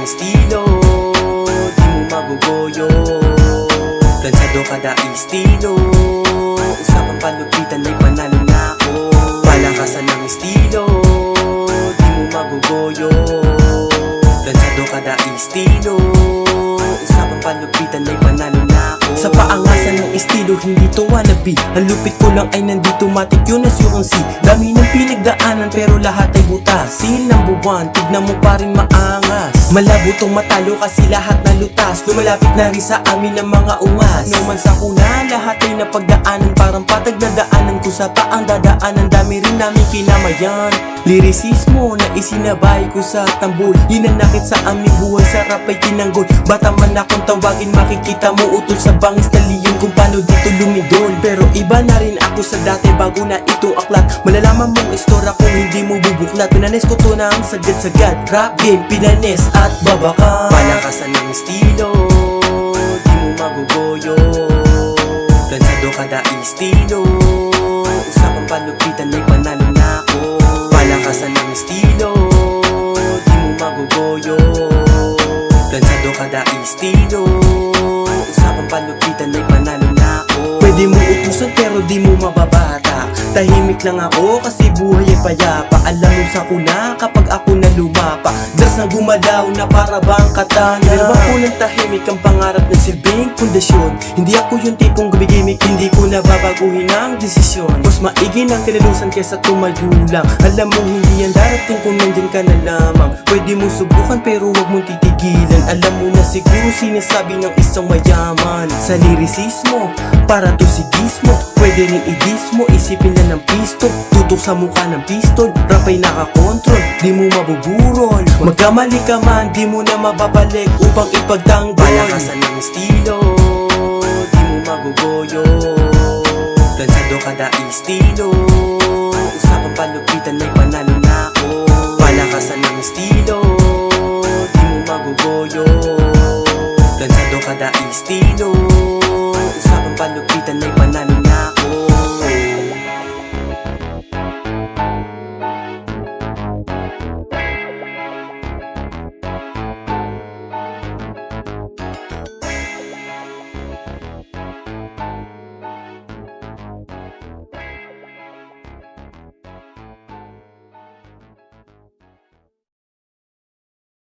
estilo, di mo magugoyo. Plansado kada estilo, usapang palupitan ay panalo na ako. Palakasan ng estilo, di mo magugoyo. Plansado kada estilo, usapang palupitan ay panalo na ako. Sa paangasan ng estilo, hindi to wannabe. Ang lupit ko lang ay nandito, matik yun as you can see. Dami ng pinagdaanan pero lahat ay butas. Seal number one, tignan mo pa rin maangas. Malabo tong matalo kasi lahat na lutas. Lumalapit na rin sa amin ng mga ungas. Numan sa kuna, lahat ay napagdaanan. Parang patag na daanan ko sa paang dadaanan. Dami rin namin kinamayan. Lirisismo na isinabay ko sa tambol. Hinanakit sa aming buhay, sarap ay tinanggol. Bata man akong tawagin, makikita mo utol sa bangis na liyon kung paano dito lumindol. Pero iba na rin ako sa dati bago na ito aklat. Malalaman mong istorya kung hindi mo bubuklat. Pinanes ko to ng sagad-sagad. Rap game, pinanes at babaka. Palakasan ng estilo, di mo magugoyo. Plansado kada estilo, usapang palupitan ay panalo na ako. Palakasan ng estilo, di mo magugoyo. Plansado kada estilo, usapang palupitan ay panalo na ako. Pwede mo utusan pero di mo mababata. Tahimik lang ako kasi buhay ay payapa. Alam mo sa kuna kapag ako na lumapa. Dras na gumalaw na para bang katana. Pero ako ng tahimik ang pangarap ng silbing pundasyon. Hindi ako yung tipong gumigimik, hindi ko nababaguhin ang desisyon. Mas maigi ng kinilusan kesa tumayo lang. Alam mo hindi yan darating kung nandyan ka na lamang. Pwede mo subukan pero huwag mong titigilan. Alam mo na siguro sinasabi ng isang mayaman. Sa lirisismo, para to sigismo. Pwede rin idismo, isipin lang ng pisto. Tutok sa mukha ng pistol, rap ay nakakontrol, di mo mabuburol. Magkamali ka man, di mo na mababalik upang ipagtanggol. Palakasan ng estilo, di mo magugoyo. Plansado kada estilo, usapang palupitan ay panalo na ako. Palakasan ng estilo, di mo magugoyo. Plansado kada estilo, usapang palupitan ay panalo.